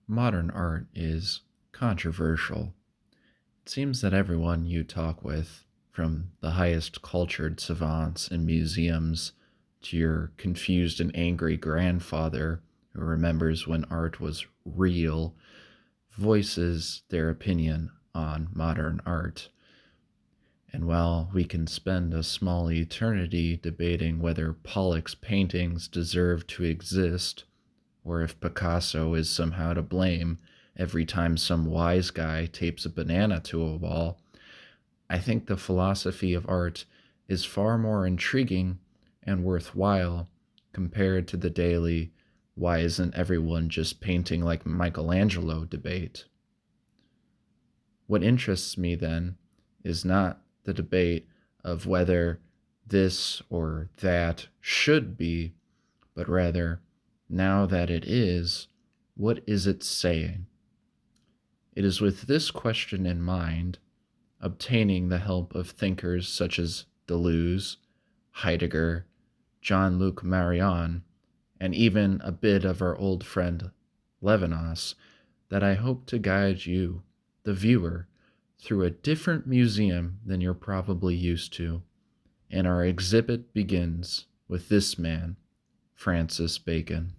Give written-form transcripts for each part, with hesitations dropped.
Modern art is controversial. It seems that everyone you talk with, from the highest cultured savants in museums to your confused and angry grandfather who remembers when art was real, voices their opinion on modern art. And while we can spend a small eternity debating whether Pollock's paintings deserve to exist, or if Picasso is somehow to blame every time some wise guy tapes a banana to a wall, I think the philosophy of art is far more intriguing and worthwhile compared to the daily why isn't everyone just painting like Michelangelo debate. What interests me then is not the debate of whether this or that should be, but rather, now that it is, what is it saying? It is with this question in mind, obtaining the help of thinkers such as Deleuze, Heidegger, Jean-Luc Marion, and even a bit of our old friend Levinas, that I hope to guide you, the viewer, through a different museum than you're probably used to. And our exhibit begins with this man, Francis Bacon.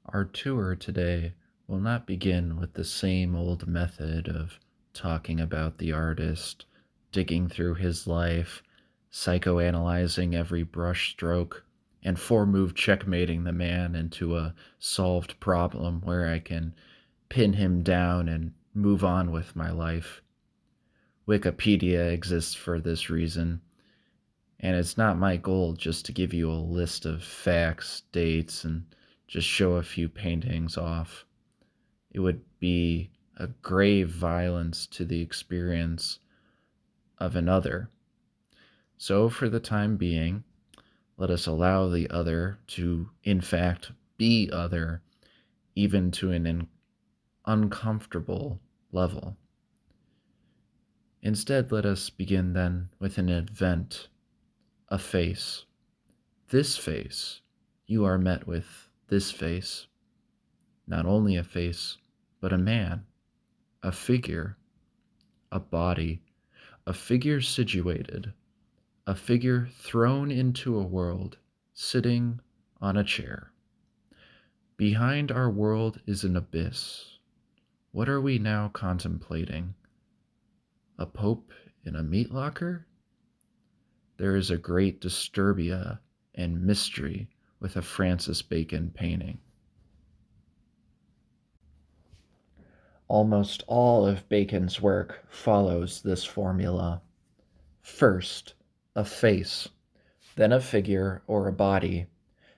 Our tour today will not begin with the same old method of talking about the artist, digging through his life, psychoanalyzing every brushstroke, and four-move checkmating the man into a solved problem where I can pin him down and move on with my life. Wikipedia exists for this reason, and it's not my goal just to give you a list of facts, dates, and just show a few paintings off. It would be a grave violence to the experience of another. So, for the time being, let us allow the other to, in fact, be other, even to an uncomfortable level. Instead, let us begin then with an event, a face. This face, you are met with this face. Not only a face, but a man, a figure, a body, a figure situated, a figure thrown into a world, sitting on a chair. Behind our world is an abyss. What are we now contemplating? A pope in a meat locker? There is a great disturbia and mystery with a Francis Bacon painting. Almost all of Bacon's work follows this formula. First, a face, then a figure or a body,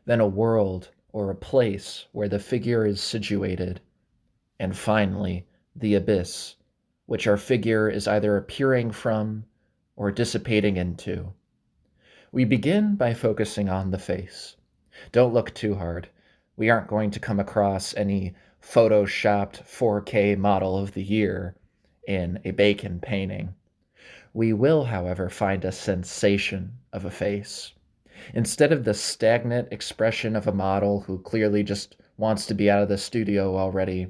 then a world or a place where the figure is situated, and finally, the abyss, which our figure is either appearing from or dissipating into. We begin by focusing on the face. Don't look too hard. We aren't going to come across any photoshopped 4K model of the year in a Bacon painting. We will, however, find a sensation of a face. Instead of the stagnant expression of a model who clearly just wants to be out of the studio already,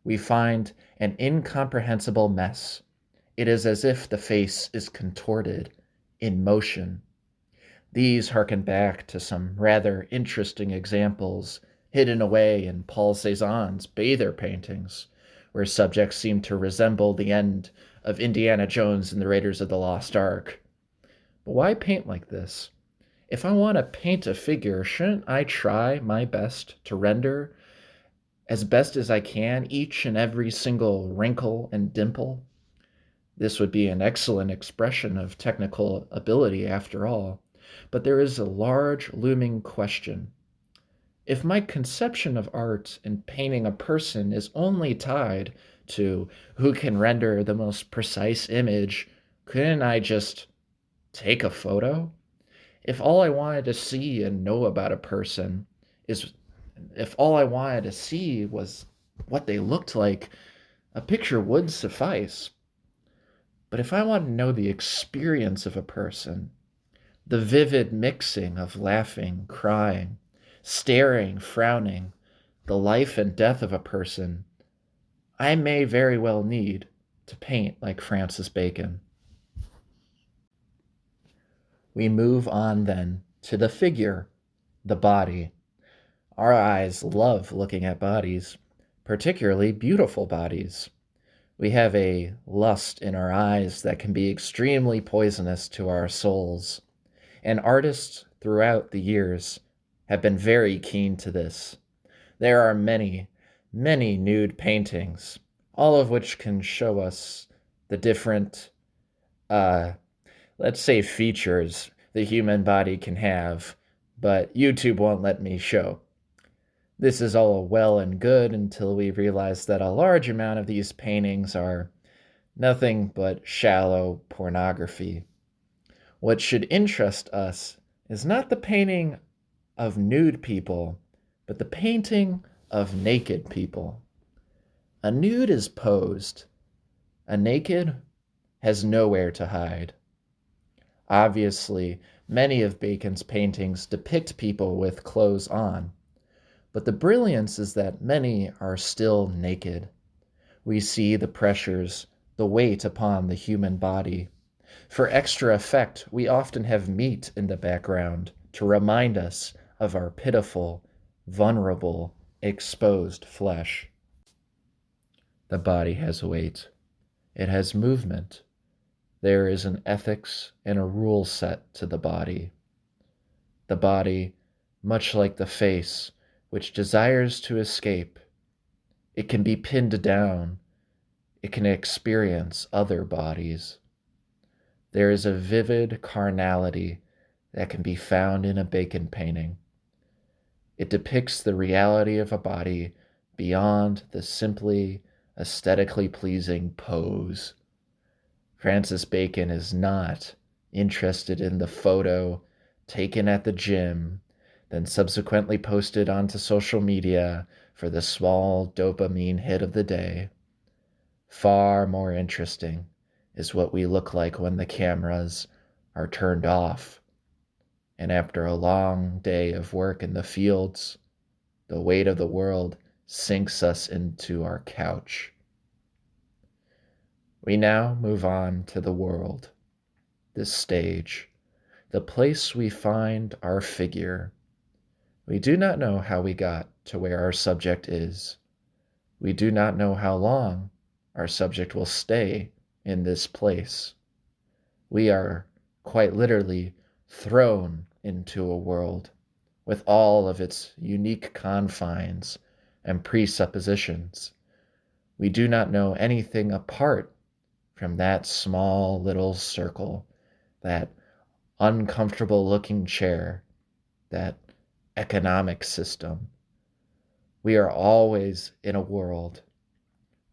we find an incomprehensible mess. It is as if the face is contorted, in motion. These harken back to some rather interesting examples hidden away in Paul Cézanne's Bather paintings, where subjects seem to resemble the end of Indiana Jones and the Raiders of the Lost Ark. But why paint like this? If I want to paint a figure, shouldn't I try my best to render, as best as I can, each and every single wrinkle and dimple? This would be an excellent expression of technical ability, after all. But there is a large looming question. If my conception of art and painting a person is only tied to who can render the most precise image, couldn't I just take a photo? If all I wanted to see and know about a person is, if all I wanted to see was what they looked like, a picture would suffice. But if I want to know the experience of a person, the vivid mixing of laughing, crying, staring, frowning, the life and death of a person, I may very well need to paint like Francis Bacon. We move on then to the figure, the body. Our eyes love looking at bodies, particularly beautiful bodies. We have a lust in our eyes that can be extremely poisonous to our souls, and artists throughout the years have been very keen to this. There are many, many nude paintings, all of which can show us the different, let's say, features the human body can have, but YouTube won't let me show. This is all well and good until we realize that a large amount of these paintings are nothing but shallow pornography. What should interest us is not the painting of nude people, but the painting of naked people. A nude is posed. A naked has nowhere to hide. Obviously, many of Bacon's paintings depict people with clothes on, but the brilliance is that many are still naked. We see the pressures, the weight upon the human body. For extra effect, we often have meat in the background to remind us of our pitiful, vulnerable, exposed flesh. The body has weight. It has movement. There is an ethics and a rule set to the body. The body, much like the face, which desires to escape, it can be pinned down. It can experience other bodies. There is a vivid carnality that can be found in a Bacon painting. It depicts the reality of a body beyond the simply aesthetically pleasing pose. Francis Bacon is not interested in the photo taken at the gym, then subsequently posted onto social media for the small dopamine hit of the day. Far more interesting is what we look like when the cameras are turned off. And after a long day of work in the fields, the weight of the world sinks us into our couch. We now move on to the world, this stage, the place we find our figure. We do not know how we got to where our subject is. We do not know how long our subject will stay in this place. We are quite literally thrown into a world with all of its unique confines and presuppositions. We do not know anything apart from that small little circle, that uncomfortable looking chair, that economic system. We are always in a world.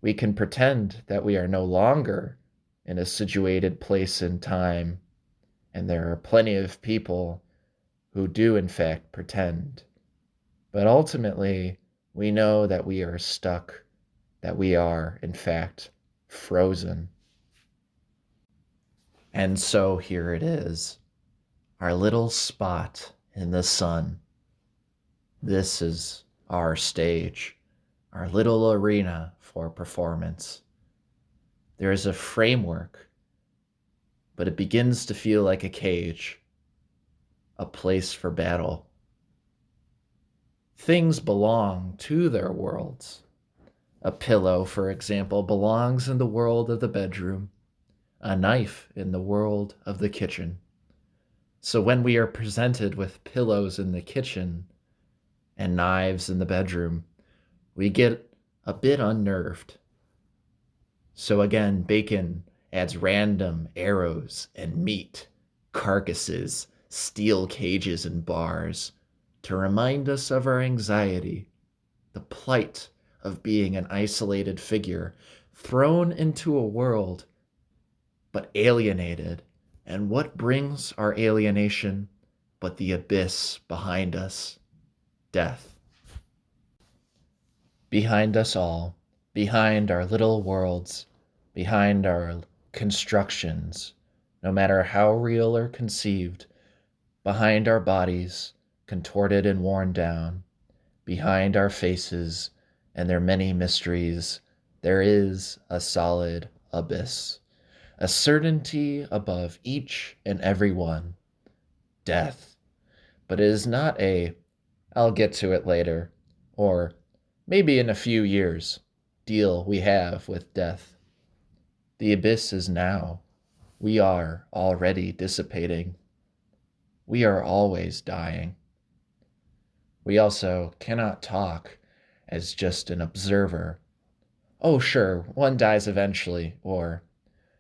We can pretend that we are no longer in a situated place in time, and there are plenty of people who do in fact pretend. But ultimately, we know that we are stuck, that we are in fact frozen. And so here it is, our little spot in the sun. This is our stage, our little arena for performance. There is a framework, but it begins to feel like a cage, a place for battle. Things belong to their worlds. A pillow, for example, belongs in the world of the bedroom, a knife in the world of the kitchen. So when we are presented with pillows in the kitchen and knives in the bedroom, we get a bit unnerved. So again, Bacon adds random arrows and meat, carcasses, steel cages and bars to remind us of our anxiety, the plight of being an isolated figure thrown into a world but alienated. And what brings our alienation but the abyss behind us? Death. Behind us all, behind our little worlds, behind our constructions, no matter how real or conceived, behind our bodies, contorted and worn down, Behind our faces and their many mysteries, there is a solid abyss, a certainty above each and every one, death. But it is not a, I'll get to it later, or maybe in a few years, deal we have with death. The abyss is now. We are already dissipating. We are always dying. We also cannot talk as just an observer. Oh, sure, one dies eventually, or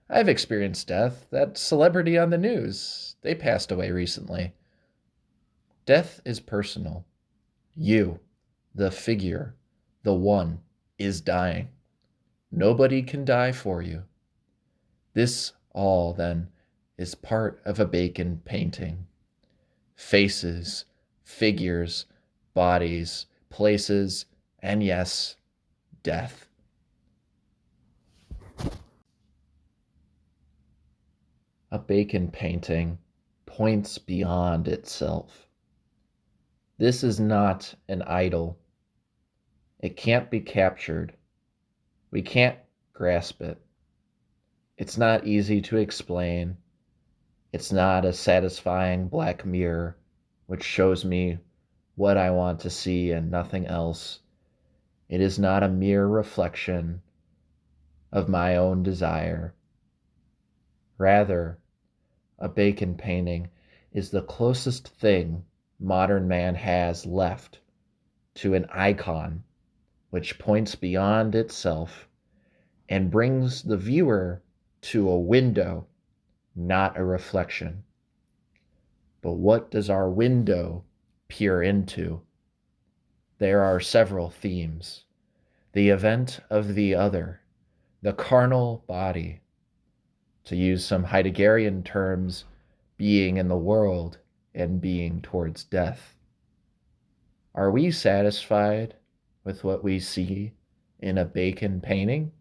I've experienced death. That celebrity on the news, they passed away recently. Death is personal. You, the figure, the one, is dying. Nobody can die for you. This all, then, is part of a Bacon painting. Faces, figures, bodies, places, and yes, death. A Bacon painting points beyond itself. This is not an idol. It can't be captured. We can't grasp it. It's not easy to explain. It's not a satisfying black mirror which shows me what I want to see and nothing else. It is not a mere reflection of my own desire. Rather, a Bacon painting is the closest thing modern man has left to an icon which points beyond itself and brings the viewer to a window, not a reflection. But what does our window peer into? There are several themes: the event of the other, the carnal body, to use some Heideggerian terms, being in the world and being towards death. Are we satisfied with what we see in a Bacon painting?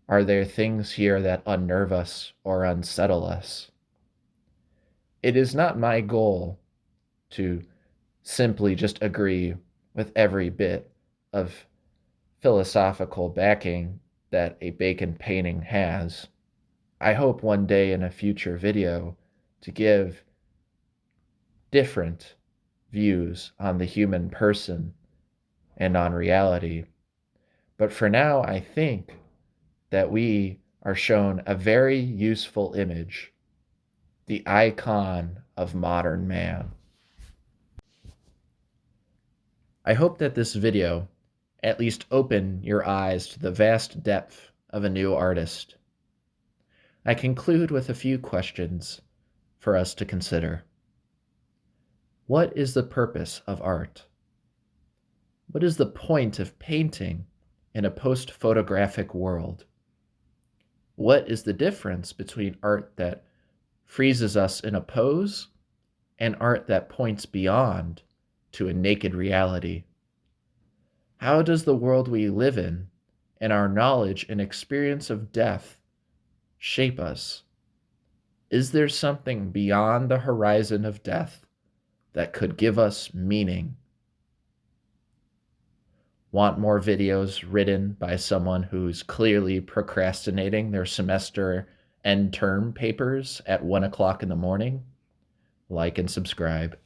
Are there things here that unnerve us or unsettle us? It is not my goal to simply just agree with every bit of philosophical backing that a Bacon painting has. I hope one day in a future video to give different views on the human person and on reality. But for now, I think that we are shown a very useful image, the icon of modern man. I hope that this video at least open your eyes to the vast depth of a new artist. I conclude with a few questions for us to consider. What is the purpose of art? What is the point of painting in a post-photographic world? What is the difference between art that freezes us in a pose and art that points beyond to a naked reality? How does the world we live in and our knowledge and experience of death shape us? Is there something beyond the horizon of death that could give us meaning? Want more videos written by someone who's clearly procrastinating their semester end term papers at 1 o'clock in the morning? Like and subscribe.